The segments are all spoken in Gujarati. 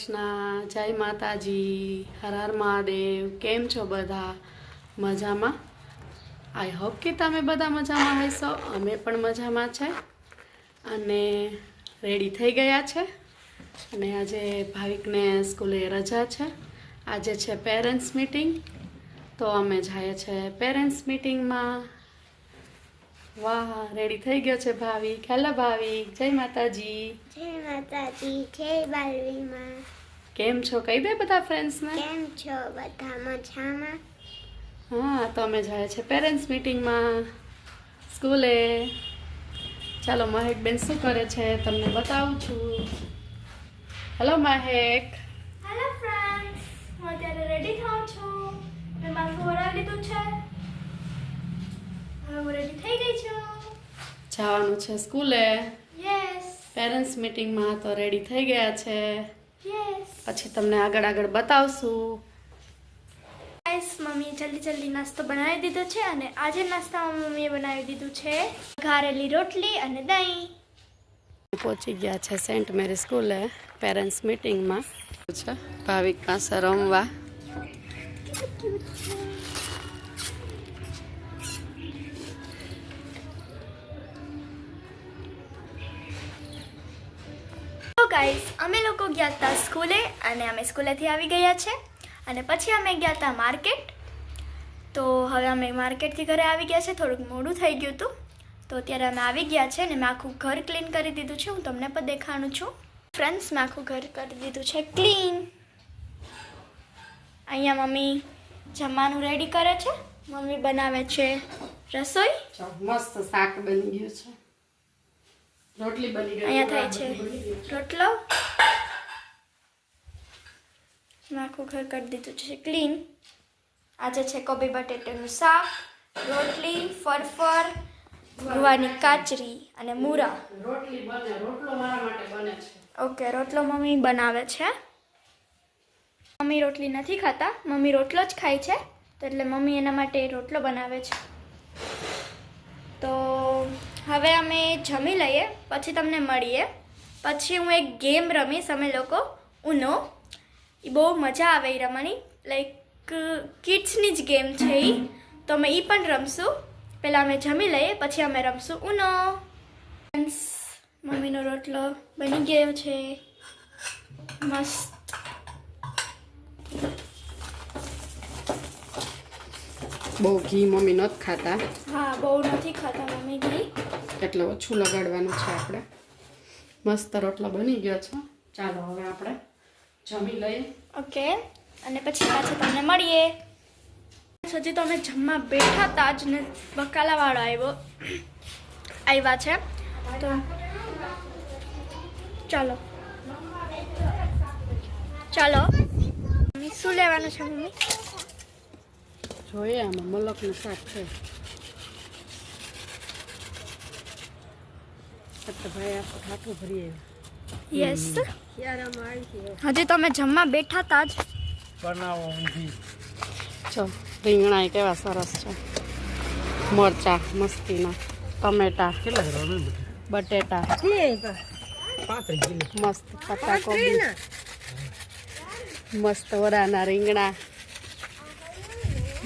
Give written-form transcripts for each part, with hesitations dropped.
કૃષ્ણ, જય માતાજી, હર હર મહાદેવ. કેમ છો બધા? મજામાં? આઈ હોપ કે તમે બધા મજામાં હશો. અમે પણ મજામાં છે અને રેડી થઈ ગયા છે. અને આજે ભાવિકને સ્કૂલે રજા છે. આજે છે પેરેન્ટ્સ મીટિંગ, તો અમે જઈએ છીએ પેરેન્ટ્સ મીટિંગમાં. વાહ, રેડી થઈ ગયો છે ભાવિક. હેલો ભાવિક, જય માતાજી. જય માતાજી, જય બાલવીમાં. કેમ છો કહી દે બધા ફ્રેન્ડ્સને. કેમ છો બધા મજામાં? હા, તો અમે જાય છે પેરેન્ટ્સ મીટિંગમાં સ્કૂલે. ચાલો મહેક બેન શું કરે છે તમને બતાવું છું. હેલો મહેક. હેલો ફ્રેન્ડ્સ, હું અત્યારે રેડી થાઉં છું. મેં માથું ઓરાવી લીધું છે. હવે હું રેડી થઈ ગઈ છું. જવાનું છે સ્કૂલે યસ પેરેન્ટ્સ મીટિંગમાં, તો રેડી થઈ ગયા છે. યસ પછી તમને આગળ આગળ બતાવશું. ગાઈસ, મમ્મીએ જલ્દી નાસ્તો બનાવી દીધો છે અને આજે નાસ્તામાં મમ્મીએ બનાવી દીધું છે ઘારેલી રોટલી અને દહીં. પહોંચી ગયા છે સેન્ટ મેરી સ્કૂલે પેરેન્ટ્સ મીટિંગમાં. છે ભાવિક પાસે રમવા. તો ગાઈસ, અમે લોકો ગયા હતા સ્કૂલે અને અમે સ્કૂલેથી આવી ગયા છે અને પછી અમે ગયા હતા માર્કેટ. તો હવે અમે માર્કેટથી ઘરે આવી ગયા છે. થોડુંક મોડું થઈ ગયું હતું, તો અત્યારે અમે આવી ગયા છે ને મેં આખું ઘર ક્લીન કરી દીધું છે. હું તમને પણ દેખાડું છું. ફ્રેન્ડ્સ, મેં આખું ઘર કરી દીધું છે ક્લીન. અહીંયા મમ્મી જમવાનું રેડી કરે છે. મમ્મી બનાવે છે રસોઈ. મસ્ત શાક બની ગયું છે, રોટલી બની ગઈ. અહીંયા થાય છે રોટલો. મેં આખું ઘર કરી દીધું છે ક્લીન. આજે છે કોબી બટેટાનું શાક, રોટલી, ફરફર, ગુવારની કાચરી અને મૂરા. રોટલી બને, રોટલો મારા માટે બને છે. ઓકે, રોટલો મમ્મી બનાવે છે. મમ્મી રોટલી નથી ખાતા, મમ્મી રોટલો જ ખાય છે, તો એટલે મમ્મી એના માટે રોટલો બનાવે છે. તો હવે અમે જમી લઈએ, પછી તમને મળીએ. પછી હું એક ગેમ રમીશ અમે લોકો, ઉનો. એ બહુ મજા આવે એ રમવાની, લાઈક કિડ્સની જ ગેમ છે એ. તો અમે એ પણ રમશું. પહેલાં અમે જમી લઈએ, પછી અમે રમશું ઉનો. મમ્મીનો રોટલો બની ગયો છે મસ્ત. બહુ ઘી મમ્મી નથી ખાતા, હા, બહુ નથી ખાતા મમ્મી ઘી, એટલે ઓછું લગાડવાનું છે આપણે. મસ્ત રોટલો બની ગયો છે. ચાલો હવે આપણે જમી લઈએ. ઓકે, અને પછી પાછું તમને મળીએ. હજી તો અમે જમવા બેઠા હતા જ ને બકાલાવાળો આવ્યા છે. તો ચાલો મમ્મી, શું લેવાનું છે મમ્મી? જોઈએ આમાં મલકનું શાક છે. એટલે ભાઈ આપણે ઠાઠું ભરી આવ્યું. યસ, હજી તો અમે જમવા બેઠા હતા જ. બનાવો ઊંધી. જો રીંગણા કેવા સરસ છે, મરચા મસ્તીના, ટમેટા, કેટલા કરવાનું બટેટા, 35 કિલો. મસ્ત પત્તા કોબી, મસ્ત વરાના રીંગણા,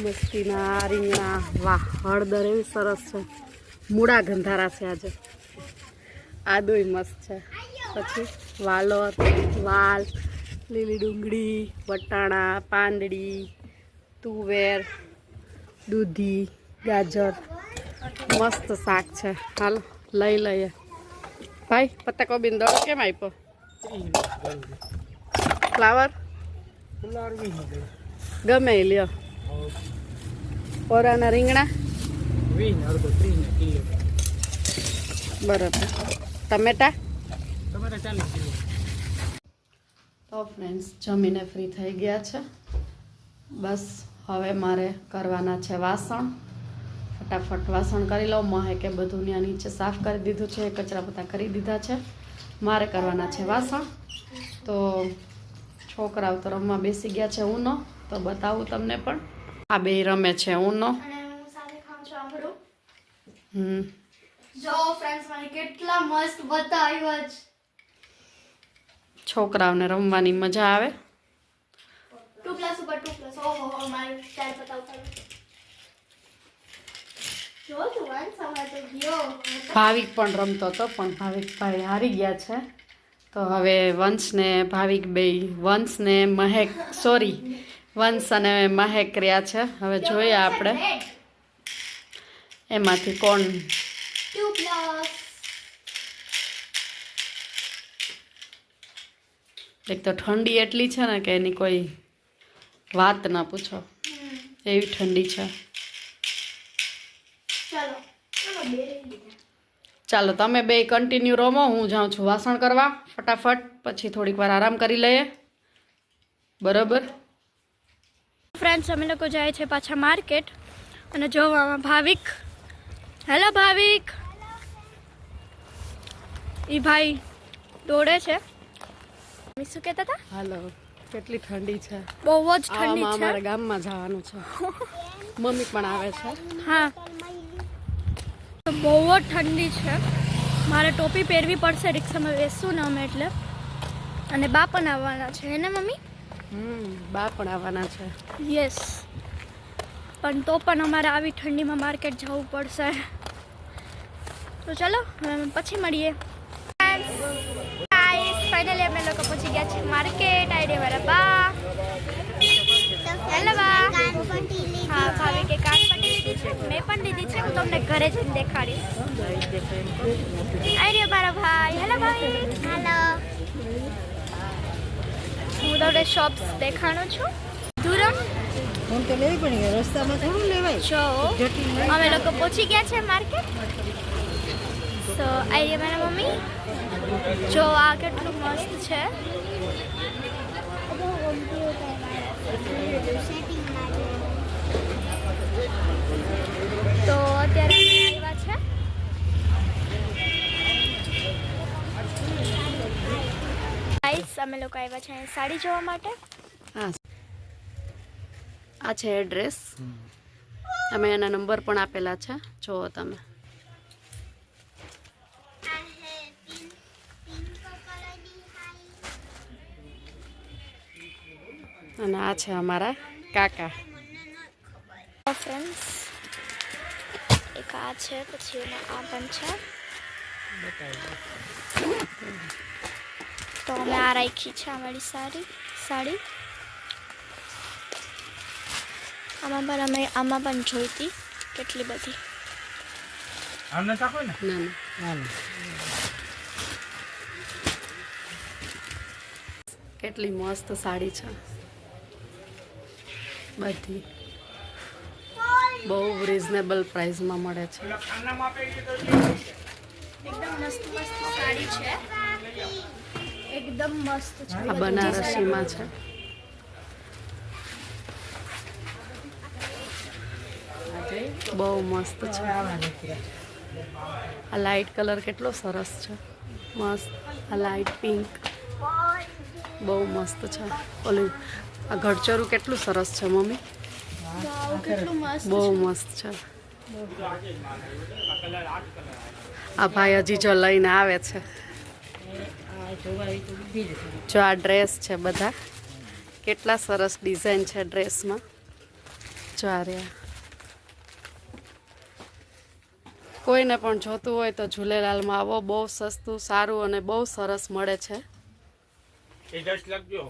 મસ્તીના રીંગણા. વાહ, હળદર એવી સરસ છે, મૂળા ગંધારા છે આજે. આદુય મસ્ત છે. પછી વાલોર, વાલ, લીલી ડુંગળી, વટાણા, પાંદડી, તુવેર, દૂધી, ગાજર. મસ્ત શાક છે. હાલો લઈ લઈએ. ભાઈ, પત્તા કોબીનો દડો કેમ આપ્યો? ફ્લાવર ગમે એ લ્યો. ઓરાના રીંગણા બરાબર. ટમેટા તો ફ્રેન્ડ્સ, જમીને ફ્રી થઈ ગયા છે. બસ હવે મારે કરવાના છે વાસણ. ફટાફટ વાસણ કરી લઉં. મહેકે બધું ત્યાં નીચે સાફ કરી દીધું છે, કચરા પોતા કરી દીધા છે. મારે કરવાના છે વાસણ. તો છોકરાઓ તો રમવા બેસી ગયા છે ઉનો, તો બતાવું તમને પણ. આ બે રમે છે ઉનો. અને હું સાથે ખાઉં છું આંબળું. હમ જો ફ્રેન્ડ્સ, મને કેટલા મસ્ત બધા આવ્યા છે. છોકરાઓને રમવાની મજા આવે. 2+ ઉપર 2+. ઓહો મારી સ્ટાઇલ બતાવતા જો તું વાન સવાર તો ગયો. ભાવિક પણ રમતો હતો પણ ભાવિકભાઈ હારી ગયા છે. તો હવે વંશ ને ભાવિક બે વંશ અને મહેક રહ્યા છે. હવે જોઈએ આપણે એમાંથી કોણ. 2+. એક તો ઠંડી એટલી છે ને કે એની કોઈ વાત ના પૂછો, એવી ઠંડી છે. ચાલો ચાલો બે રહી ગયા. ચાલો તમે બે કન્ટિન્યુ રમો, હું જાઉં છું વાસણ કરવા ફટાફટ, પછી થોડીક વાર આરામ કરી લઈએ. બરાબર. ફ્રેન્ડ્સ અમે લોકો જાય છે પાછા માર્કેટ અને જોવામાં ભાવિક. હેલો ભાવિક. ઈ ભાઈ દોડે છે. મમ્મી શું કહેતા હતા? હાલો, કેટલી ઠંડી છે. બહુ જ ઠંડી છે. અમારા ગામમાં જવાનું છે. મમ્મી પણ આવે છે. હા તો બહુ જ ઠંડી છે. મારે ટોપી પહેરવી પડશે, રિક્ષામાં બેસું ને અમે એટલે. અને બા પણ આવવાના છે હે ને મમ્મી? બા પણ આવવાના છે. યસ. પણ તો પણ અમારે આવી ઠંડીમાં માર્કેટ જવું પડશે. તો ચલો હવે અમે પછી મળીએ. ફાઇનલી અમે લોકો પહોંચી ગયા છીએ માર્કેટ. આઈડે મારા બા. હેલો બા. હા ભાવિકે કાન પટ્ટી લીધી છે, મેં પણ લીધી છે. હું તમને ઘરે જઈને દેખાડીશ. આઈડે મારા ભાઈ. હેલો ભાઈ. હેલો. હું તમને શોપ્સ દેખાડું છું. ધુરમ ફોન તો લેવી પડી, રસ્તામાં થોડું લેવાય. જો અમે લોકો પહોંચી ગયા છે માર્કેટ. સો આઈડિયા મારા મમ્મી. જો આ કેટલું મસ્ત છે. તો અત્યારે અમે આવ્યા છે ગાઈસ, અમે લોકો આવ્યા છે અહીં સાડી જોવા માટે. હા, આ છે એડ્રેસ. અમે એના નંબર પણ આપેલા છે, જુઓ તમે. અને આ છે અમારા કાકા. ફ્રેન્ડ્સ એક આ છે, પછી એમાં આ પણ છે. તો અમે આ રાખી છે અમારી સાડી. આમાં પણ જોઈતી કેટલી બધી. આમને ચાખો ને. ના કેટલી મસ્ત સાડી છે બધી. બહુ રિઝનેબલ પ્રાઇસમાં મળે છે. એકદમ મસ્ત સાડી છે. એકદમ મસ્ત છે. આ બનારસીમાં છે. બહુ મસ્ત છે. આ લાઇટ કલર કેટલો સરસ છે, મસ્ત. આ લાઇટ પિંક બહુ મસ્ત છે. ઓલું આ ઘડચરું કેટલું સરસ છે મમ્મી, કેટલું મસ્ત. બહુ મસ્ત છે. આ ભાઈ હજી જો લઈને આવે છે. જો આ ડ્રેસ છે, બધા કેટલા સરસ ડિઝાઇન છે ડ્રેસમાં. જો આ રહ્યા. કોઈને પણ જોતું હોય તો ઝૂલેલાલમાં આવો. બહુ સસ્તું, સારું અને બહુ સરસ મળે છે. એડ્રેસ લખજો,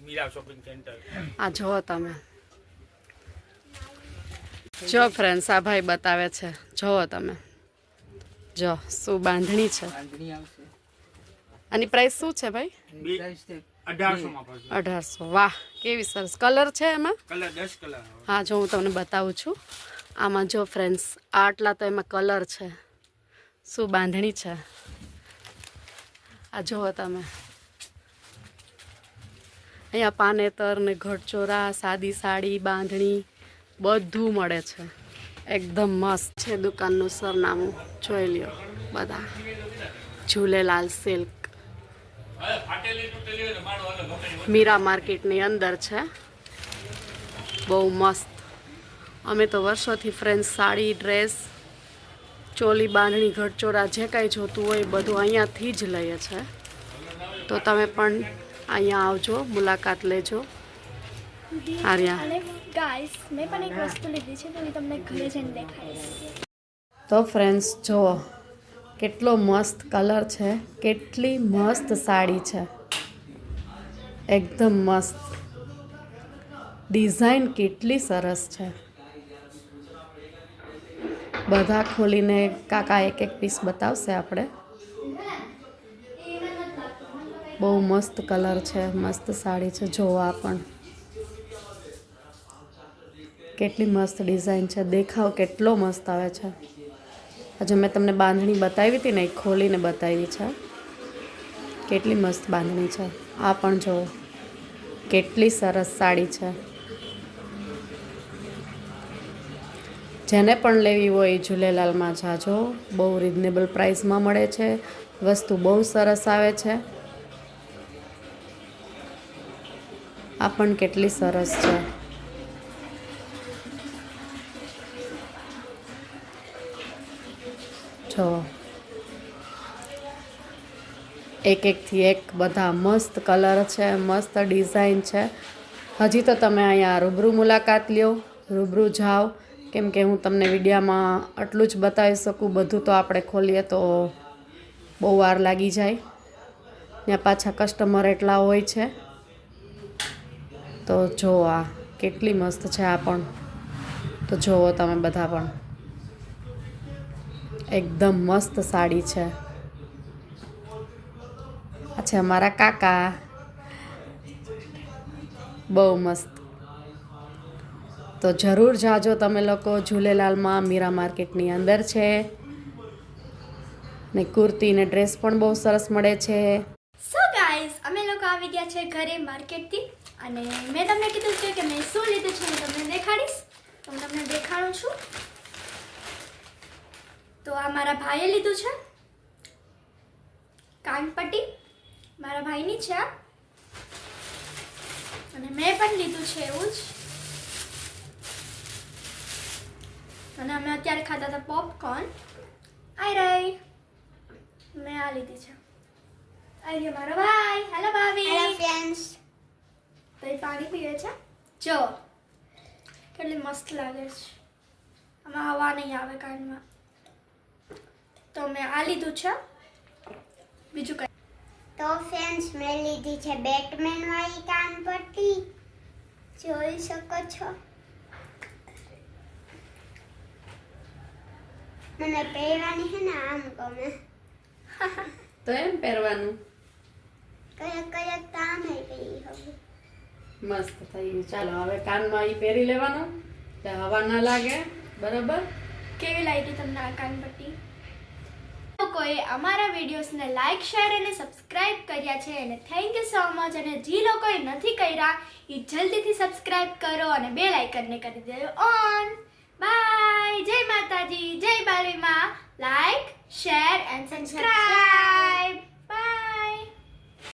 મીરા શોપિંગ સેન્ટર. આ જુઓ તમે. જો ફ્રેન્ડ્સ, આ ભાઈ બતાવે છે, જુઓ તમે. જો શું બાંધણી છે. આની પ્રાઇસ શું છે ભાઈ? 1800 માં પડશે. 1800. વાહ, કેવી સરસ કલર છે એમાં. Colour 10 colour. હા, જો હું તમને બતાવું છું. આમાં જો ફ્રેન્ડ્સ, આટલા તો એમાં કલર છે. શું બાંધણી છે. આ જુઓ તમે. અહીંયા પાનેતર ને ઘડચોરા, સાદી સાડી, બાંધણી બધું મળે છે. એકદમ મસ્ત છે. દુકાનનું સરનામું જોઈ લ્યો બધા. ઝૂલેલાલ સિલ્ક, મીરા માર્કેટની અંદર છે. બહુ મસ્ત. અમે તો વર્ષોથી ફ્રેન્ડ્સ સાડી, ડ્રેસ, ચોલી, બાંધણી, ઘડચોરા જે કાંઈ જોતું હોય બધું અહીંયાથી જ લઈએ છે. તો તમે પણ અહીંયા આવજો, મુલાકાત લેજો. આર્યા. અને ગાઈસ મેં પણ એક વસ્તુ લીધી છે તો હું તમને ઘરે જઈને દેખાડીશ. તો ફ્રેન્ડ્સ જુઓ કેટલો મસ્ત કલર છે, કેટલી મસ્ત સાડી છે, એકદમ મસ્ત. ડિઝાઇન કેટલી સરસ છે. બધા ખોલીને કાકા એક એક પીસ બતાવશે આપણે. બહુ મસ્ત કલર છે, મસ્ત સાડી છે. જોવો આ પણ કેટલી મસ્ત ડિઝાઇન છે. દેખાવ કેટલો મસ્ત આવે છે. હજુ મેં તમને બાંધણી બતાવી હતી ને, એ ખોલીને બતાવી છે. કેટલી મસ્ત બાંધણી છે. આ પણ જુઓ કેટલી સરસ સાડી છે. જેને પણ લેવી હોય એ ઝૂલેલાલમાં જાજો. બહુ રિઝનેબલ પ્રાઇસમાં મળે છે. વસ્તુ બહુ સરસ આવે છે. આ પણ કેટલી સરસ છે. જો એક એકથી એક બધા મસ્ત કલર છે, મસ્ત ડિઝાઇન છે. હજી તો તમે અહીંયા રૂબરૂ મુલાકાત લ્યો, રૂબરૂ જાઓ, કેમ કે હું તમને વિડીયામાં આટલું જ બતાવી શકું. બધું તો આપણે ખોલીએ તો બહુ વાર લાગી જાય. ત્યાં પાછા કસ્ટમર એટલા હોય છે. તો જો આ કેટલી મસ્ત છે. આ પણ તો જુઓ તમે બધા પણ એકદમ મસ્ત સાડી છે. અચ્છા મારા કાકા બહુ મસ્ત. તો જરૂર જાજો તમે લોકો. ઝૂલેલાલમાં મીરા માર્કેટની અંદર છે ને કુર્તી ને ડ્રેસ પણ બહુ સરસ મળે છે. સો ગાઈસ અમે લોકો આવી ગયા છે ઘરે માર્કેટથી અને મેં તમને કીધું છે કે મેં શું લીધું છે હું તમને દેખાડીશ. તો હું તમને દેખાડું છું. તો આ મારા ભાઈએ લીધું છે કાનપટ્ટી, મારા ભાઈની છે આ. અને મેં પણ લીધું છે એવું જ. અને અમે અત્યારે ખાતા હતા પોપકોર્ન. આઈ રહી મેં આ લીધી છે. આવી ગયો મારો ભાઈ. હેલો ભાભી. Hello friends. તો એ પાણી પીવે છે. જો કેટલી મસ્ત લાગે છે. આમાં હવા નહીં આવે કાનમાં. તો મેં આ લીધું છે. બીજું કંઈ તો ફ્રેન્ડ્સ મેં લીધી છે બેટમેન વાળી કાનપટ્ટી. જોઈ શકો છો. મને પહેરવાની છે ને આમ ગમે. તો એમ પહેરવાનું કયા કયા કામ હે ગઈ હવે. મસ્ત થઈ ગયું. ચાલો હવે કાનમાં એ પહેરી લેવાનું એટલે હવા ના લાગે. બરાબર. કેવી લાગી તમને આ કાનપટ્ટી? લોકોએ અમારા વિડીયોઝને લાઇક, શેર અને સબસ્ક્રાઇબ કર્યા છે અને થેન્ક યુ સો મચ. અને જે લોકોએ નથી કર્યા એ જલ્દીથી સબસ્ક્રાઇબ કરો અને બેલ આઇકનને કરી દેજો ઓન. બાય. જય માતાજી, જય બાલવીમાં. Like, share and subscribe.